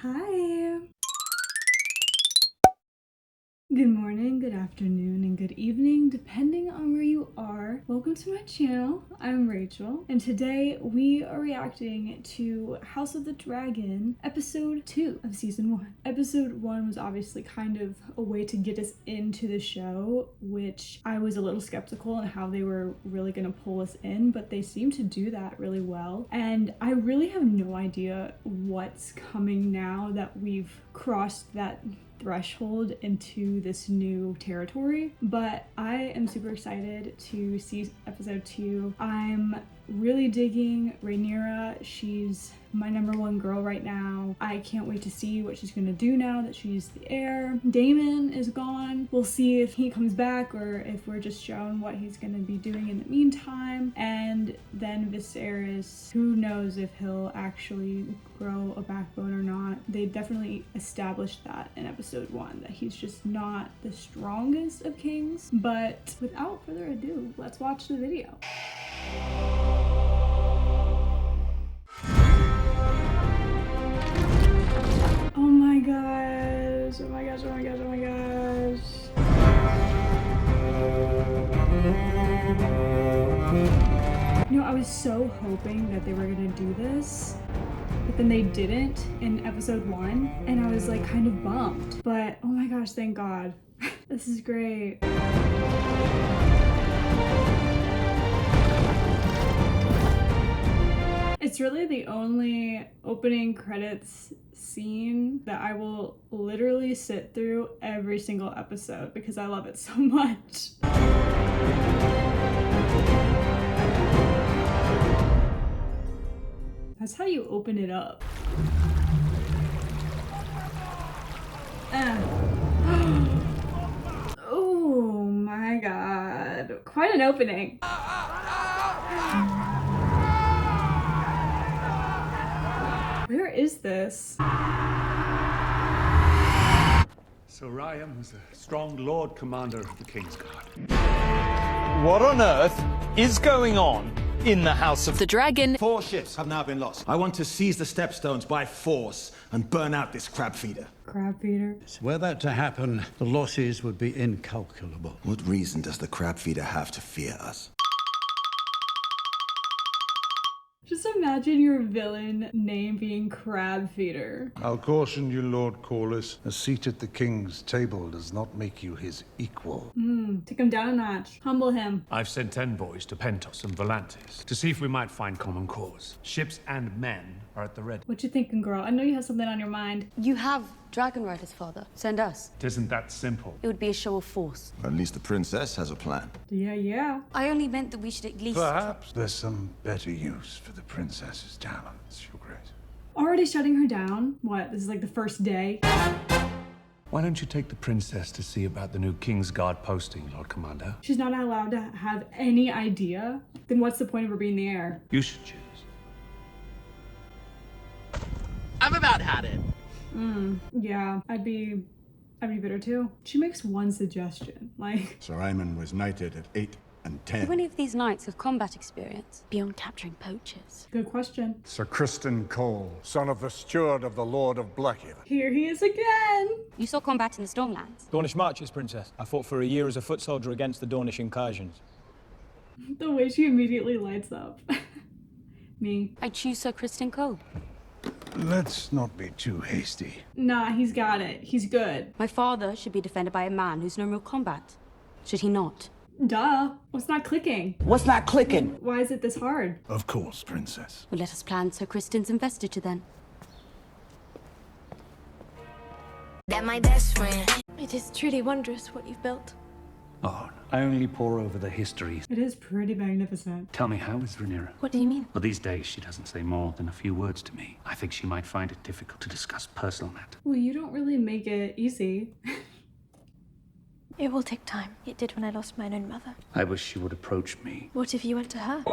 Hi. Good morning, good afternoon, and good evening, depending on where you are. Welcome to my channel. I'm Rachel, and today we are reacting to House of the Dragon, episode 2 of season 1. Episode 1 was obviously kind of a way to get us into the show, which I was a little skeptical on how they were really gonna pull us in, but they seem to do that really well. And I really have no idea what's coming now that we've crossed that threshold into this new territory, but I am super excited to see episode 2. I'm really digging Rhaenyra. She's my #1 girl right now. I can't wait to see what she's gonna do now that she's the heir. Daemon is gone. We'll see if he comes back or if we're just shown what he's gonna be doing in the meantime. And then Viserys, who knows if he'll actually grow a backbone or not. They definitely established that in episode 1, that he's just not the strongest of kings. But without further ado, let's watch the video. Oh my gosh, oh my gosh, oh my gosh, oh my gosh. You know, I was so hoping that they were gonna do this, but then they didn't in episode 1, and I was like kind of bummed. But oh my gosh, thank God. This is great. It's really the only opening credits scene that I will literally sit through every single episode because I love it so much. That's how you open it up. Oh my God. Quite an opening. Where is this? So Ryan was a strong Lord Commander of the King's Guard. What on earth is going on in the House of the Dragon? 4 ships have now been lost. I want to seize the stepstones by force and burn out this crab feeder. Crab feeder. Were that to happen, the losses would be incalculable. What reason does the crab feeder have to fear us? Just imagine your villain name being Crab Feeder. I'll caution you, Lord Corlys. A seat at the king's table does not make you his equal. Take him down a notch. Humble him. I've sent envoys to Pentos and Volantis to see if we might find common cause. Ships and men are at the ready. What you thinking, girl? I know you have something on your mind. You have dragon riders, father. Send us. It isn't that simple. It would be a show of force. At least the princess has a plan. Yeah. I only meant that we should at least... Perhaps there's some better use for the princess's talents, Your Grace. Already shutting her down? What, this is like the first day? Why don't you take the princess to see about the new King's Guard posting, Lord Commander? She's not allowed to have any idea? Then what's the point of her being the heir? You should choose. I've about had it. Yeah, I'd be bitter too. She makes one suggestion, like... Sir Aemon was knighted at 8 and 10. Do any of these knights have combat experience beyond capturing poachers? Good question. Sir Criston Cole, son of the steward of the Lord of Blackhaven. Here he is again! You saw combat in the Stormlands. Dornish marches, Princess. I fought for a year as a foot soldier against the Dornish incursions. The way she immediately lights up. Me. I choose Sir Criston Cole. Let's not be too hasty. Nah, he's got it. He's good. My father should be defended by a man who's known real combat. Should he not? Duh. What's not clicking? What's not clicking? Why is it this hard? Of course, Princess. Well, let us plan Sir Criston's investiture then. That my best friend. It is truly wondrous what you've built. Oh, I only pore over the history. It is pretty magnificent. Tell me, how is Rhaenyra? What do you mean? Well, these days she doesn't say more than a few words to me. I think she might find it difficult to discuss personal matters. Well, you don't really make it easy. It will take time. It did when I lost mine own mother. I wish she would approach me. What if you went to her?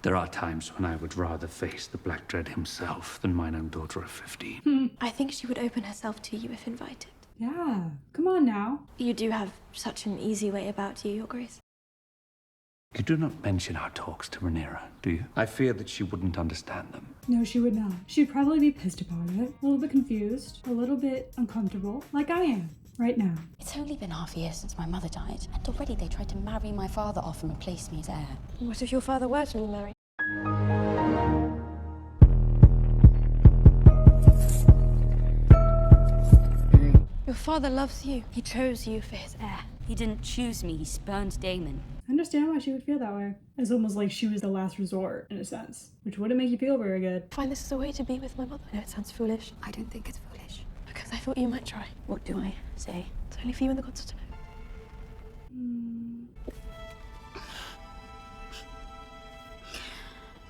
There are times when I would rather face the Black Dread himself than mine own daughter of 15. I think she would open herself to you if invited. Yeah, come on now. You do have such an easy way about you, Your Grace. You do not mention our talks to Rhaenyra, do you? I fear that she wouldn't understand them. No, she would not. She'd probably be pissed about it, a little bit confused, a little bit uncomfortable, like I am right now. It's only been half a year since my mother died, and already they tried to marry my father off and replace me as heir. What if your father were to remarry? Your father loves you. He chose you for his heir. He didn't choose me, he spurned Daemon. I understand why she would feel that way. It's almost like she was the last resort, in a sense, which wouldn't make you feel very good. I find this is a way to be with my mother. I know it sounds foolish. I don't think it's foolish. Because I thought you might try. What do I say? It's only for you and the gods to know.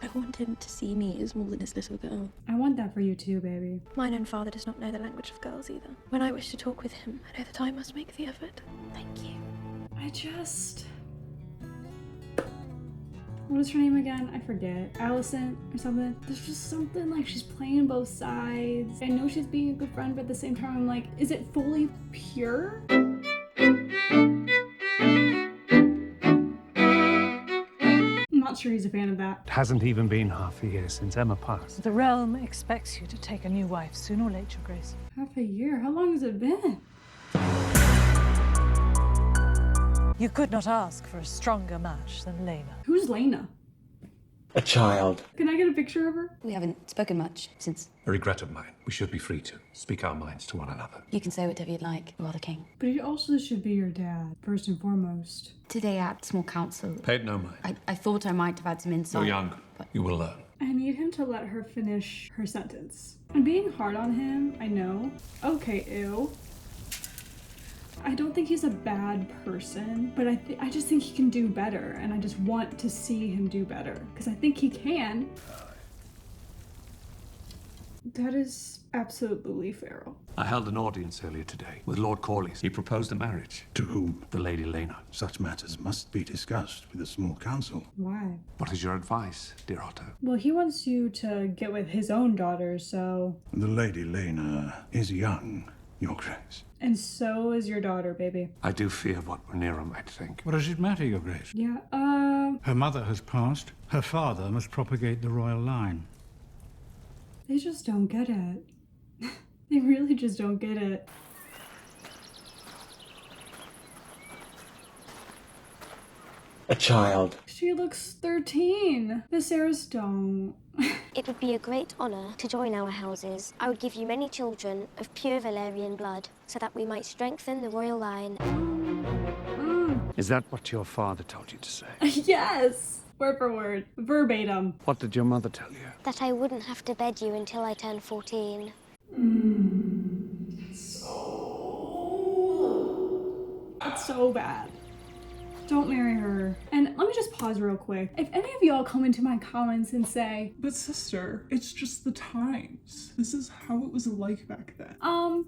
I want him to see me as more than his little girl. I want that for you too, baby. Mine own father does not know the language of girls either. When I wish to talk with him, I know that I must make the effort. Thank you. What is her name again? I forget. Allison or something. There's just something like she's playing both sides. I know she's being a good friend, but at the same time, I'm like, is it fully pure? I'm not sure he's a fan of that. It hasn't even been half a year since Emma passed. The realm expects you to take a new wife sooner or later, Your Grace. Half a year? How long has it been? You could not ask for a stronger match than Rhaenyra. Who's Lena? A child. Can I get a picture of her? We haven't spoken much since. A regret of mine. We should be free to speak our minds to one another. You can say whatever you'd like, you are the king. But he also should be your dad, first and foremost. Today at small council, Pay it no mind. I thought I might have had some insight. You're young. You will learn. I need him to let her finish her sentence. I'm being hard on him, I know. Okay, ew. I don't think he's a bad person, but I just think he can do better, and I just want to see him do better, because I think he can. That is absolutely feral. I held an audience earlier today with Lord Corlys. He proposed a marriage. To whom? The Lady Lena. Such matters must be discussed with a small council. Why? What is your advice, dear Otto? Well, he wants you to get with his own daughter, so... The Lady Lena is young, Your Grace. And so is your daughter, baby. I do fear what Rhaenyra might think. What does it matter, Your Grace? Yeah, Her mother has passed. Her father must propagate the royal line. they just don't get it. They really just don't get it. A child. She looks 13. Viserys don't. It would be a great honor to join our houses. I would give you many children of pure Valyrian blood, so that we might strengthen the royal line. Is that what your father told you to say? Yes! Word for word. Verbatim. What did your mother tell you? That I wouldn't have to bed you until I turned 14. That's so bad. Don't marry her. And let me just pause real quick. If any of y'all come into my comments and say, but sister, it's just the times. This is how it was like back then.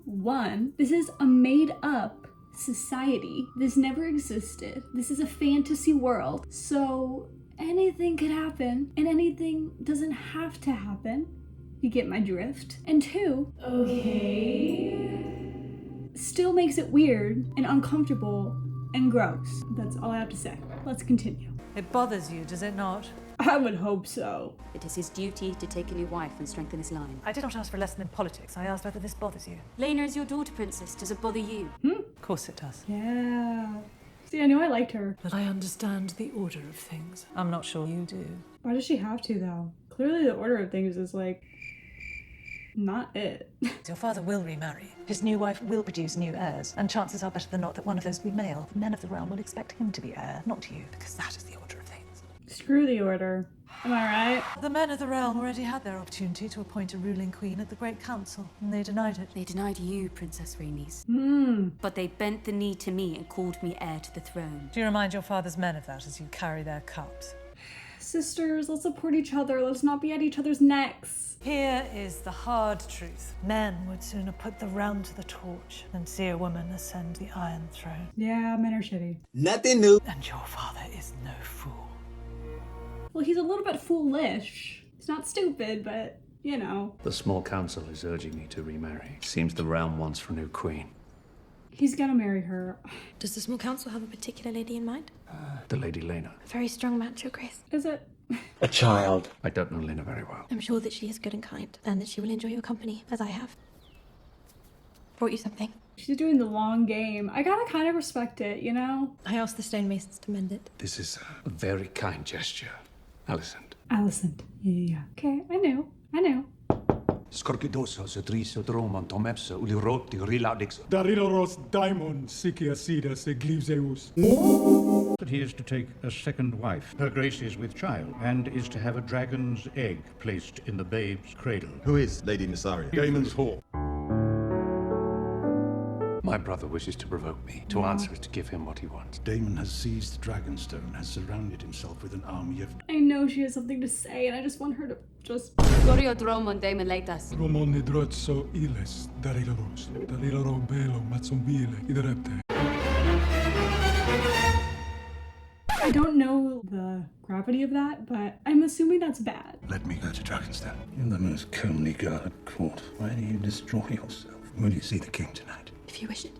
One, this is a made up society. This never existed. This is a fantasy world. So anything could happen and anything doesn't have to happen. You get my drift. And two, okay, still makes it weird and uncomfortable and gross. That's all I have to say. Let's continue. It bothers you, does it not? I would hope so. It is his duty to take a new wife and strengthen his line. I did not ask for a lesson in politics. I asked whether this bothers you. Lena is your daughter, Princess. Does it bother you? Of course it does. Yeah. See, I knew I liked her. But I understand the order of things. I'm not sure you do. Why does she have to, though? Clearly the order of things is, like, not it. Your father will remarry. His new wife will produce new heirs, and chances are better than not that one of those will be male. The men of the realm will expect him to be heir, not you, because that is the order of things. Screw the order. Am I right? The men of the realm already had their opportunity to appoint a ruling queen at the Great Council, and they denied it. They denied you, Princess Rhaenys. But they bent the knee to me and called me heir to the throne. Do you remind your father's men of that as you carry their cups? Sisters, let's support each other. Let's not be at each other's necks. Here is the hard truth. Men would sooner put the realm to the torch than see a woman ascend the Iron Throne. Yeah, men are shitty. Nothing new. And your father is no fool. Well, he's a little bit foolish. He's not stupid, but, you know. The small council is urging me to remarry. Seems the realm wants for a new queen. He's gonna marry her. Does the small council have a particular lady in mind? The Lady Lena. A very strong match, Your Grace. Is it? A child. I don't know Lena very well. I'm sure that she is good and kind, and that she will enjoy your company, as I have. Brought you something. She's doing the long game. I gotta kind of respect it, you know? I asked the stonemasons to mend it. This is a very kind gesture, Alicent. Alicent. Yeah. Okay, I knew. Scorpidoso, Triso, Dromon, Tomepso, Uliroti, Rilaudix. Dariloros daimon, Sikia Sidas, Eglipseus. That he is to take a second wife. Her Grace is with child, and is to have a dragon's egg placed in the babe's cradle. Who is Lady Mysaria? Daemon's whore. My brother wishes to provoke me. To answer is to give him what he wants. Daemon has seized Dragonstone, has surrounded himself with an army of... I know she has something to say, and I just want her to just... Glorio Dromon Daemon Leitas. Romon nidrotso iles, Dariloros, Dariloro belo matzombile, idrepte. I don't know the gravity of that, but I'm assuming that's bad. Let me go to Dragonstone. In the most comely guarded court. Why do you destroy yourself? Will you see the king tonight? If you wish it.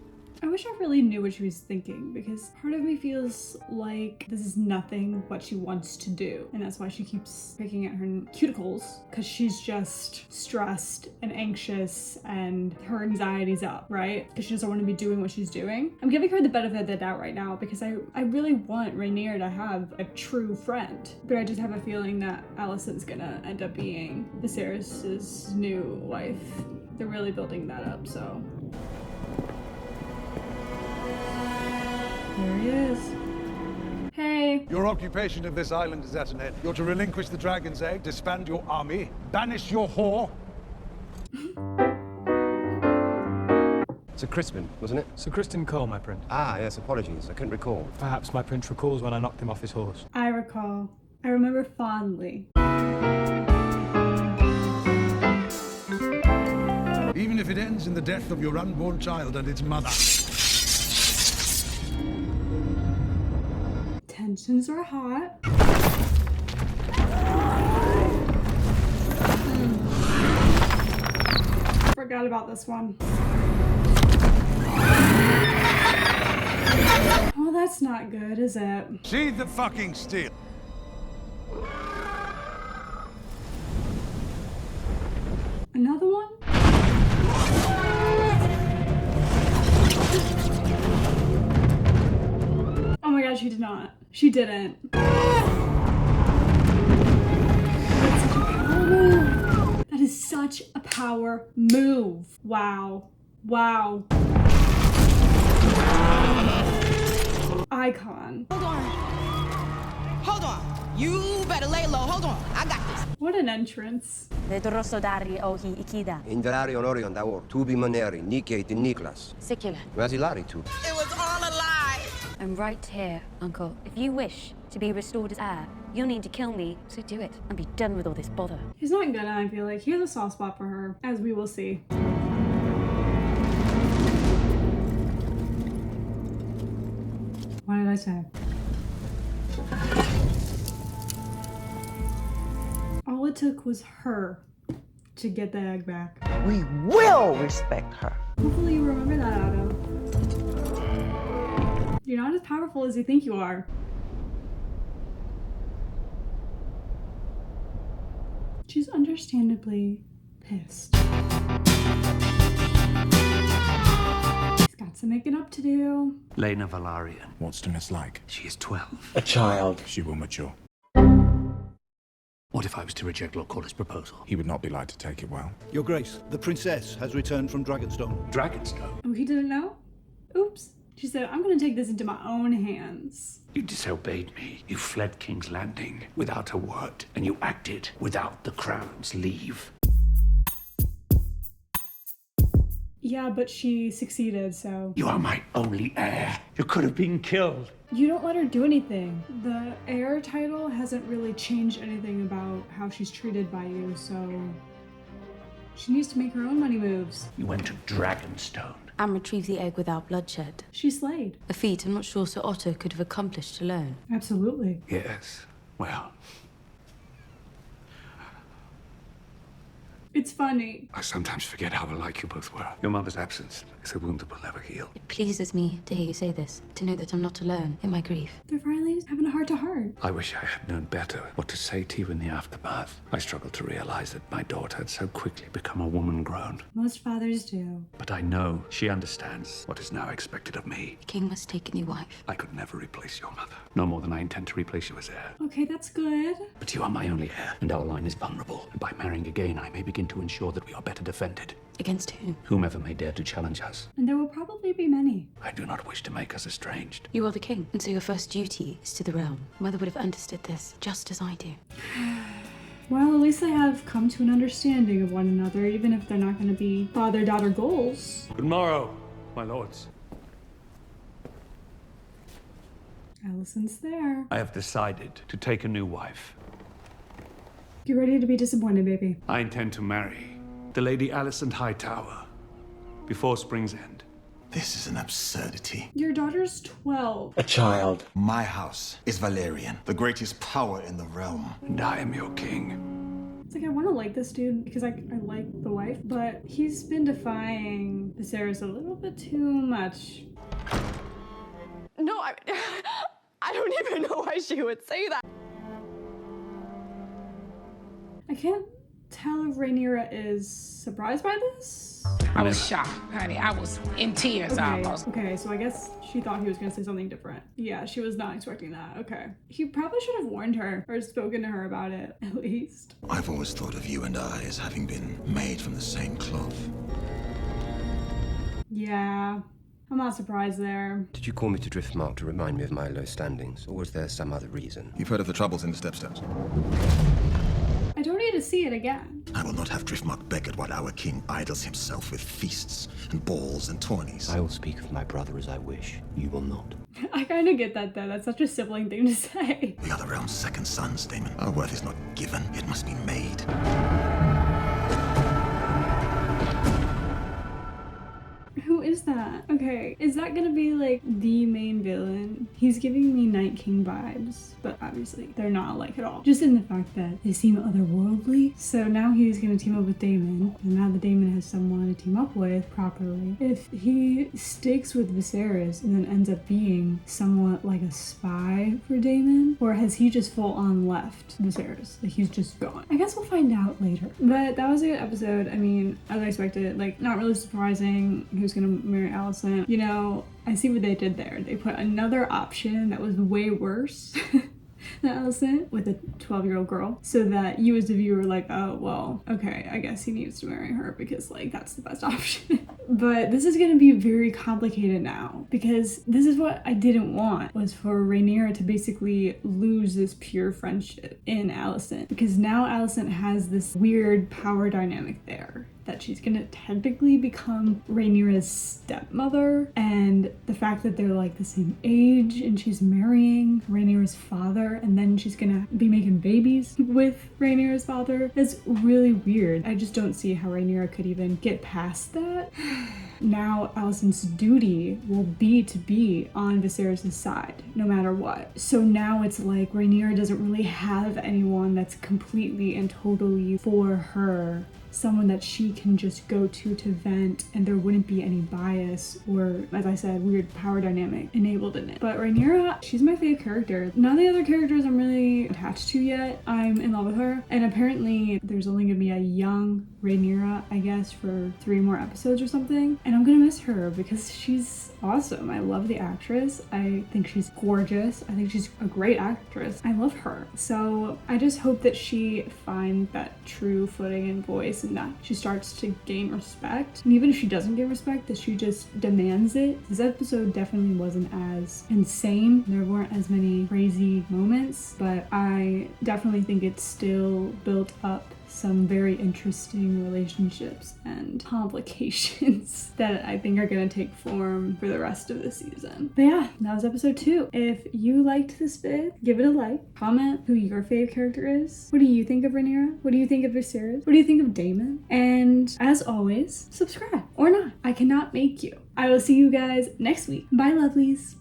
I wish I really knew what she was thinking, because part of me feels like this is nothing what she wants to do, and that's why she keeps picking at her cuticles, because she's just stressed and anxious and her anxiety's up, right? Because she doesn't want to be doing what she's doing. I'm giving her the benefit of the doubt right now because I really want Rhaenyra to have a true friend, but I just have a feeling that Alicent's gonna end up being Viserys' new wife. They're really building that up, so... There he is. Hey. Your occupation of this island is at an end. You're to relinquish the dragon's egg, disband your army, banish your whore. Sir Crispin, wasn't it? Sir Crispin Cole, my prince. Ah, yes, apologies. I couldn't recall. Perhaps my prince recalls when I knocked him off his horse. I recall. I remember fondly. Even if it ends in the death of your unborn child and its mother. Tensions are hot. Forgot about this one. Oh, that's not good, is it? Sheathe the fucking steel. Another one? Oh my god, she did not. She didn't. That is such a power move. Wow. Wow. Icon. Hold on. You better lay low. Hold on. I got this. What an entrance. Vedrosodari ohi ikida. Inverari onorion daor, tubi moneri, Nike de Niklas. Sikula. Vasilari tu. It was all a lie. I'm right here, Uncle. If you wish to be restored as heir, you'll need to kill me, so do it and be done with all this bother. He's not gonna, I feel like. He has a soft spot for her, as we will see. What did I say? All it took was her to get the egg back. We will respect her. Hopefully you remember that, Otto. You're not as powerful as you think you are. She's understandably pissed. He's got some making up to do. Lena Valarian. What's Dennis like? She is 12. A child. She will mature. What if I was to reject Lord Corlys' proposal? He would not be like to take it well. Your Grace, the princess has returned from Dragonstone. Dragonstone? Oh, he didn't know? Oops. She said, I'm gonna take this into my own hands. You disobeyed me. You fled King's Landing without a word, and you acted without the crown's leave. Yeah, but she succeeded, so... You are my only heir. You could have been killed. You don't let her do anything. The heir title hasn't really changed anything about how she's treated by you, so... She needs to make her own money moves. You went to Dragonstone. And retrieve the egg without bloodshed. She slayed. A feat I'm not sure Sir Otto could have accomplished alone. Yes. Well... It's funny. I sometimes forget how alike you both were. Your mother's absence is a wound that will never heal. It pleases me to hear you say this, to know that I'm not alone in my grief. They're finally having a heart-to-heart. I wish I had known better what to say to you in the aftermath. I struggled to realize that my daughter had so quickly become a woman grown. Most fathers do. But I know she understands what is now expected of me. The king must take a new wife. I could never replace your mother. No more than I intend to replace you as heir. Okay, that's good. But you are my only heir, and our line is vulnerable. And by marrying again, I may begin to ensure that we are better defended. Against whom? Whomever may dare to challenge us. And there will probably be many. I do not wish to make us estranged. You are the king, and so your first duty is to the realm. Mother would have understood this, just as I do. Well, at least they have come to an understanding of one another, even if they're not going to be father-daughter goals. Good morrow, my lords. Alicent's there. I have decided to take a new wife. Get ready to be disappointed, baby. I intend to marry the Lady Alicent Hightower before spring's end. This is an absurdity. Your daughter's 12. A child. My house is Valerian, the greatest power in the realm. And I am your king. It's like, I want to like this dude because I like the wife, but he's been defying Viserys a little bit too much. No, I don't even know why she would say that. I can't tell if Rhaenyra is surprised by this. I was shocked, honey. I was in tears almost. Okay, so I guess she thought he was going to say something different. Yeah, she was not expecting that. Okay. He probably should have warned her or spoken to her about it, at least. I've always thought of you and I as having been made from the same cloth. Yeah. I'm not surprised there. Did you call me to Driftmark to remind me of my low standings, or was there some other reason? You've heard of the troubles in the Stepstones. I don't need to see it again. I will not have Driftmark beggared while our king idles himself with feasts and balls and tourneys. I will speak of my brother as I wish. You will not. I kind of get that, though. That's such a sibling thing to say. We are the realm's second sons, Daemon. Our worth is not given, it must be made. Who is that? Okay, is that gonna be like the main villain? He's giving me Night King vibes, but obviously they're not alike at all. Just in the fact that they seem otherworldly. So now he's gonna team up with Daemon, and now that Daemon has someone to team up with properly, if he sticks with Viserys and then ends up being somewhat like a spy for Daemon, or has he just full on left Viserys? Like he's just gone. I guess we'll find out later. But that was a good episode. I mean, as I expected, like not really surprising who's gonna marry Alicent. You know, I see what they did there. They put another option that was way worse than Alicent with a 12-year-old girl, so that you as the viewer were like, oh, well, okay, I guess he needs to marry her because like that's the best option. But this is gonna be very complicated now, because this is what I didn't want, was for Rhaenyra to basically lose this pure friendship in Alicent, because now Alicent has this weird power dynamic there, that she's gonna technically become Rhaenyra's stepmother, and the fact that they're like the same age and she's marrying Rhaenyra's father, and then she's gonna be making babies with Rhaenyra's father is really weird. I just don't see how Rhaenyra could even get past that. Now Alicent's duty will be on Viserys' side, no matter what. So now it's like Rhaenyra doesn't really have anyone that's completely and totally for her, someone that she can just go to vent, and there wouldn't be any bias or, as I said, weird power dynamic enabled in it. But Rhaenyra, she's my favorite character. None of the other characters I'm really attached to yet. I'm in love with her, and apparently there's only gonna be a young Rhaenyra, I guess, for 3 more episodes or something, and I'm gonna miss her because she's awesome. I love the actress. I think she's gorgeous. I think she's a great actress. I love her. So I just hope that she finds that true footing and voice, and that she starts to gain respect. And even if she doesn't gain respect, that she just demands it. This episode definitely wasn't as insane. There weren't as many crazy moments, but I definitely think it still built up some very interesting relationships and complications that I think are going to take form for the rest of the season. But yeah, that was episode 2. If you liked this vid, give it a like. Comment who your favorite character is. What do you think of Rhaenyra? What do you think of Viserys? What do you think of Daemon? And as always, subscribe or not. I cannot make you. I will see you guys next week. Bye, lovelies.